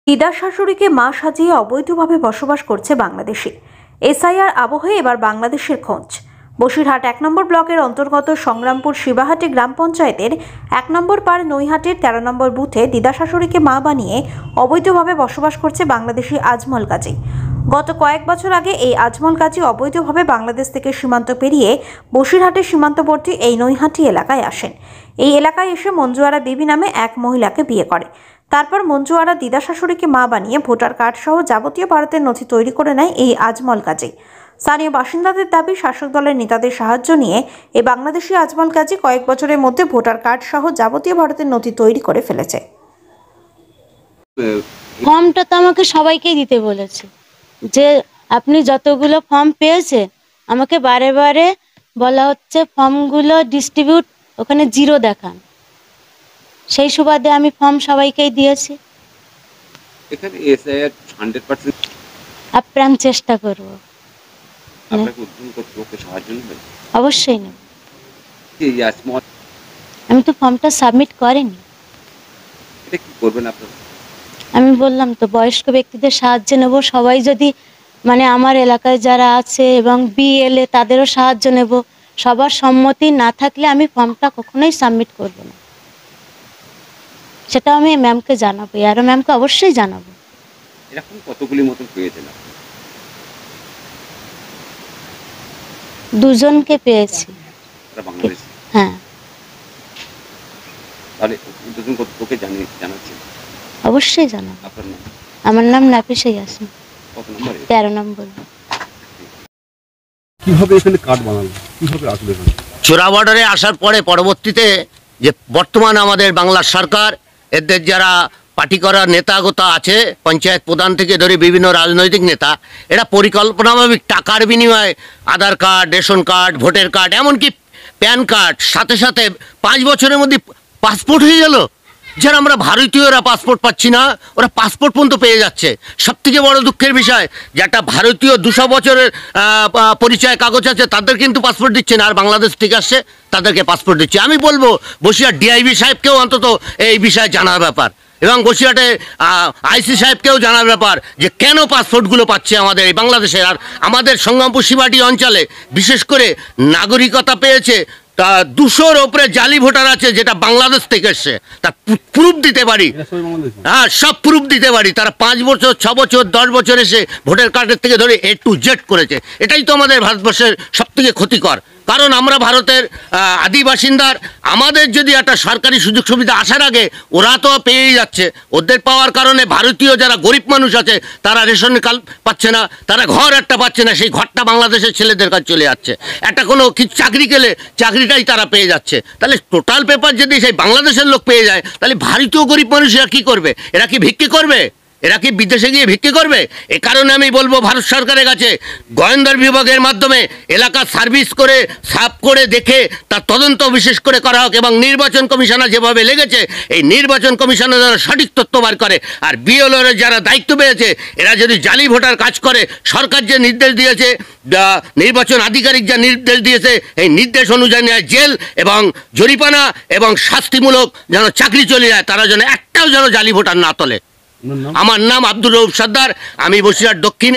দিদা শাশুড়িকে মা সাজিয়ে অবৈধভাবে বসবাস করছে বাংলাদেশি। এসআইআর আবহে এবার বাংলাদেশের খোঁজ। বসিরহাট ১ নম্বর ব্লকের অন্তর্গত সংগ্রামপুর শিবাহাটি গ্রাম পঞ্চায়েতের ১ নম্বর পাড় নৈহাটির ১৩ নম্বর বুথে দিদা শাশুড়িকে মা বানিয়ে অবৈধভাবে বসবাস করছে বাংলাদেশি আজমল কাজী। গত কয়েক বছর আগে এই আজমল কাজী অবৈধভাবে বাংলাদেশ থেকে সীমান্ত পেরিয়ে বসিরহাটের সীমান্তবর্তী এই নৈহাটি এলাকায় আসেন। এই এলাকায় এসে মঞ্জুয়ারা বিবি নামে এক মহিলাকে বিয়ে করে। তারপর মঞ্জুয়ারা দিদা শাশুড়িকে মা বানিয়ে ভোটার কার্ড সহ যাবতীয় ভারতের নথি তৈরি করে নেয় এই আজমল কাজী। স্থানীয় বাসিন্দাদের দাবি, শাসক দলের নেতাদের সাহায্য নিয়ে এই বাংলাদেশি আজমল কাজী কয়েক বছরের মধ্যে ভোটার কার্ড সহ যাবতীয় ভারতের নথি তৈরি করে ফেলেছে। ফর্মটা তো আমাকে সবাইকেই দিতে বলেছে, যে আপনি যতগুলো ফর্ম পেয়েছেন আমাকে বারে বারে বলা হচ্ছে ফর্মগুলো ডিস্ট্রিবিউট ওখানে 0 দেখান। সেই সুবাদে আমি ফর্ম সবাইকেই দিয়েছি। এখানে এসআইআর 100% আপ্রাণ চেষ্টা করব। আপনাকে উদ্যোগ কর্তৃপক্ষের সাহায্য নেবেন? অবশ্যই নেব। আমি তো ফর্মটা সাবমিট করিনি। এটা কি করবেন আপনারা? আমি বললাম তো, বয়স্ক ব্যক্তিদের সাহায্য নেব। সবাই যদি আমার এলাকায় যারা আছে এবং বিএলএ তাদেরও সাহায্য নেব। সবার সম্মতি না থাকলে আমি ফর্মটা কখনোই সাবমিট করব না। সেটা আমি ম্যামকে জানাবো, আর ম্যামকে অবশ্যই জানাবো। এরকম কতগুলি মতন পেয়েছেন? 2 জনকে পেয়েছি। হ্যাঁ। তাহলে দুজন কতকে জানাচ্ছেন? অবশ্যই জানাবো। আমার নাম নাফিসা ইয়াসমিন। কত নম্বরে? 13 নম্বর। কিভাবে এখানে কার্ড বানালো, কিভাবে আসলে চোরা বর্ডারে আসার পরে পরবর্তীতে যে বর্তমান আমাদের বাংলার সরকার, এদের যারা পার্টি করার নেতাগোতা আছে, পঞ্চায়েত প্রধান থেকে ধরে বিভিন্ন রাজনৈতিক নেতা, এরা পরিকল্পনাভাবে টাকার বিনিময়ে Aadhaar card, ration card, voter card, এমনকি প্যান কার্ড, সাথে সাথে 5 বছরের মধ্যে পাসপোর্ট হয়ে গেল। যারা আমরা ভারতীয়রা পাসপোর্ট পাচ্ছি না, ওরা পাসপোর্ট পর্যন্ত পেয়ে যাচ্ছে। সবথেকে বড় দুঃখের বিষয়, যেটা ভারতীয় 200 বছরের পরিচয় কাগজ আছে তাদের কিন্তু পাসপোর্ট দিচ্ছে না, আর বাংলাদেশ থেকে আসছে তাদেরকে পাসপোর্ট দিচ্ছে। আমি বলবো বসিরহাট ডিআইবি সাহেবকেও অন্তত এই বিষয়ে জানার ব্যাপার, এবং বসিরহাটে আইসি সাহেবকেও জানার ব্যাপার যে কেন পাসপোর্টগুলো পাচ্ছে আমাদের এই বাংলাদেশের। আর আমাদের সংগ্রামপুর শিবাহাটি অঞ্চলে বিশেষ করে নাগরিকতা পেয়েছে 200-র ওপরে জালি ভোটার আছে, যেটা বাংলাদেশ থেকে এসছে। তার প্রুফ দিতে পারি, হ্যাঁ, সব প্রুফ দিতে পারি। তারা 5 বছর, 6 বছর, 10 বছর এসে ভোটার কার্ডের থেকে ধরে A to Z করেছে। এটাই তো আমাদের ভারতবর্ষের সবথেকে ক্ষতিকর, কারণ আমরা ভারতের আদি বাসিন্দার। আমাদের যদি একটা সরকারি সুযোগ সুবিধা আসার আগে ওরা তো পেয়েই যাচ্ছে, ওদের পাওয়ার কারণে ভারতীয় যারা গরিব মানুষ আছে তারা রেশন কার্ড পাচ্ছে না, তারা ঘর একটা পাচ্ছে না, সেই ঘরটা বাংলাদেশের ছেলেদের কাছে চলে যাচ্ছে। একটা কোনো কিছু চাকরি গেলে চাকরিটাই তারা পেয়ে যাচ্ছে। তাহলে টোটাল পেপার যদি সেই বাংলাদেশের লোক পেয়ে যায়, তাহলে ভারতীয় গরিব মানুষেরা কী করবে? এরা কি ভিক্ষি করবে? এরা কি বিদেশে গিয়ে ভিক্ষি করবে? এ কারণে আমি বলবো ভারত সরকারের কাছে গোয়েন্দা বিভাগের মাধ্যমে এলাকা সার্ভিস করে সাফ করে দেখে তার তদন্ত বিশেষ করে করা হোক, এবং নির্বাচন কমিশনার যেভাবে লেগেছে এই নির্বাচন কমিশনার যারা সঠিক তথ্য বার করে, আর বিএলওর যারা দায়িত্ব পেয়েছে এরা যদি জালি ভোটার কাজ করে, সরকার যে নির্দেশ দিয়েছে, নির্বাচন আধিকারিক যা নির্দেশ দিয়েছে, এই নির্দেশ অনুযায়ী জেল এবং জরিমানা এবং শাস্তিমূলক যেন চাকরি চলে যায়, তারা যেন একটাও যেন জালি ভোটার না তোলে। আমার নাম আব্দুর রউফ সর্দার, আমি বসিরহাট দক্ষিণে।